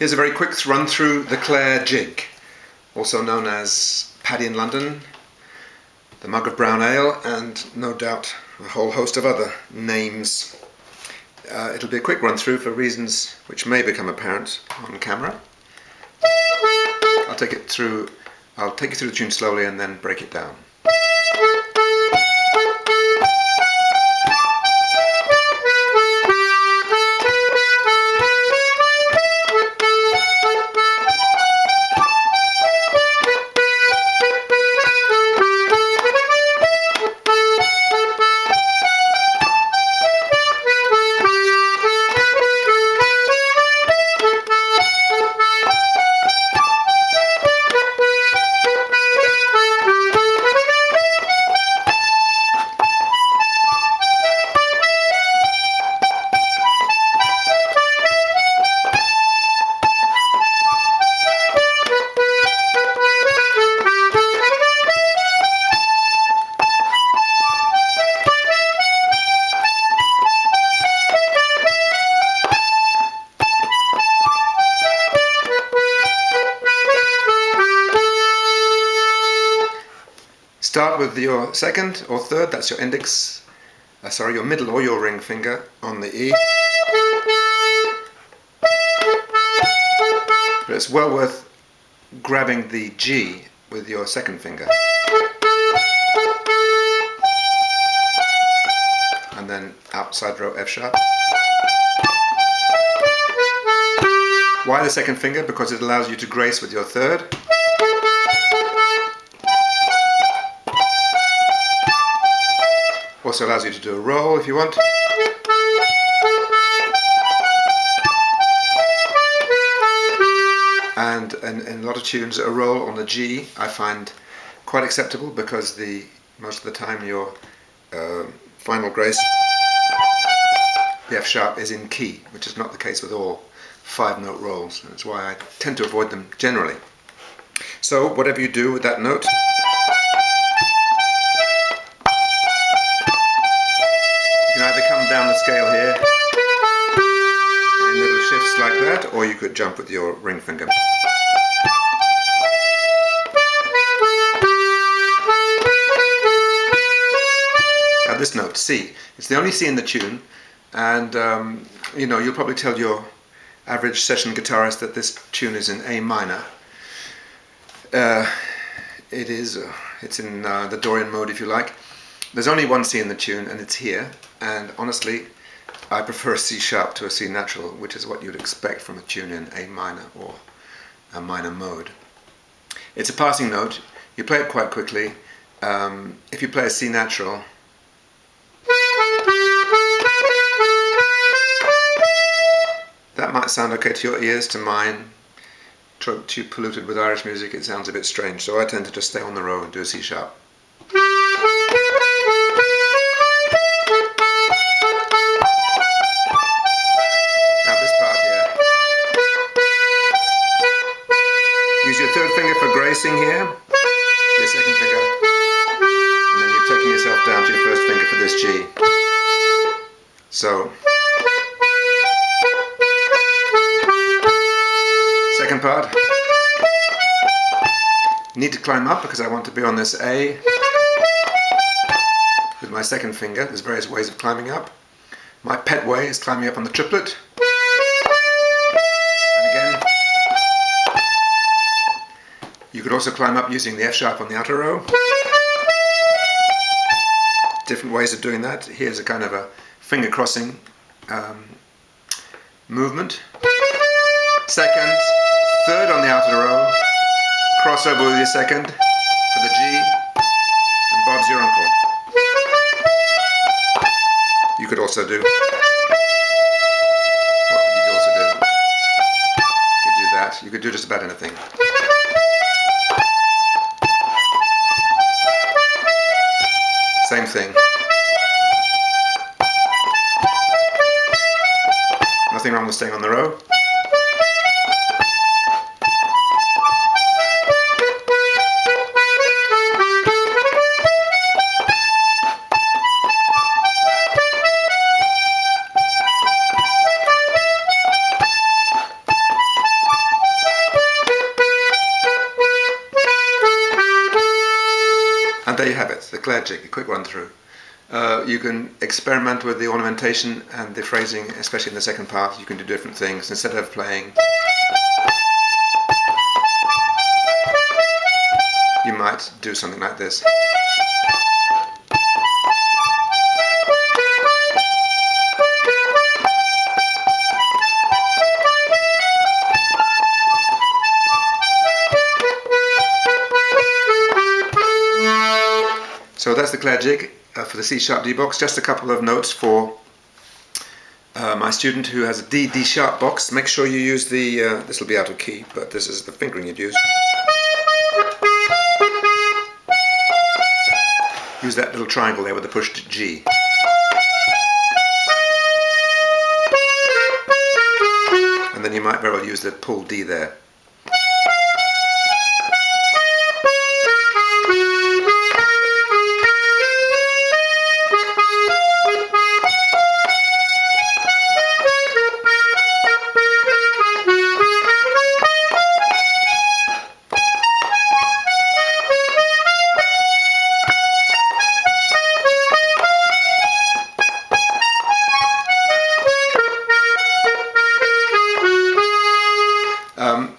Here's a very quick run through the Clare jig, also known as Paddy in London, the mug of brown ale, and no doubt a whole host of other names. It'll be a quick run through for reasons which may become apparent on camera. I'll take you through the tune slowly and then break it down. Start with your second or third, that's your index, your middle or your ring finger on the E. But it's well worth grabbing the G with your second finger. And then outside row F sharp. Why the second finger? Because it allows you to grace with your third. Also allows you to do a roll if you want. And in a lot of tunes, a roll on the G I find quite acceptable because most of the time your final grace, the F sharp, is in key, which is not the case with all 5-note rolls. That's why I tend to avoid them generally. So whatever you do with that note, down the scale here in little shifts like that, or you could jump with your ring finger. Now this note, C, it's the only C in the tune, and you'll probably tell your average session guitarist that this tune is in A minor. It's in the Dorian mode, if you like. There's only one C in the tune, and it's here, and honestly I prefer a C sharp to a C natural, which is what you'd expect from a tune in A minor or a minor mode. It's a passing note, you play it quite quickly. If you play a C natural, that might sound okay to your ears. To mine, too polluted with Irish music, it sounds a bit strange, so I tend to just stay on the row and do a C sharp. Use your third finger for gracing here, your second finger, and then you're taking yourself down to your first finger for this G. So, second part, need to climb up because I want to be on this A with my second finger. There's various ways of climbing up. My pet way is climbing up on the triplet. You could also climb up using the F sharp on the outer row. Different ways of doing that. Here's a kind of a finger crossing movement. Second, third on the outer row, cross over with your second for the G, and Bob's your uncle. You could also do, what could you also do? You could do that. You could do just about anything. Same thing. Nothing wrong with staying on the row. that's the Clare jig, a quick run through. You can experiment with the ornamentation and the phrasing, especially in the second part. You can do different things. Instead of playing, you might do something like this. So that's the Clare jig for the C-sharp D box. Just a couple of notes for my student who has a D-sharp box. Make sure you use the, this will be out of key, but this is the fingering you'd use. Use that little triangle there with the pushed G. And then you might very well use the pulled D there.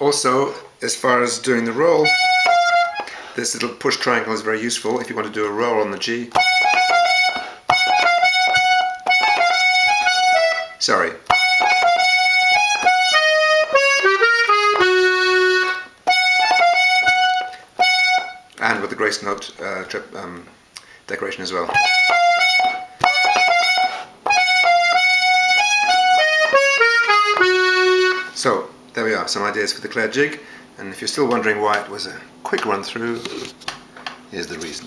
Also, as far as doing the roll, this little push triangle is very useful if you want to do a roll on the G. Sorry. And with the grace note decoration as well. So, there we are, some ideas for the Clare jig, and if you're still wondering why it was a quick run through, here's the reason.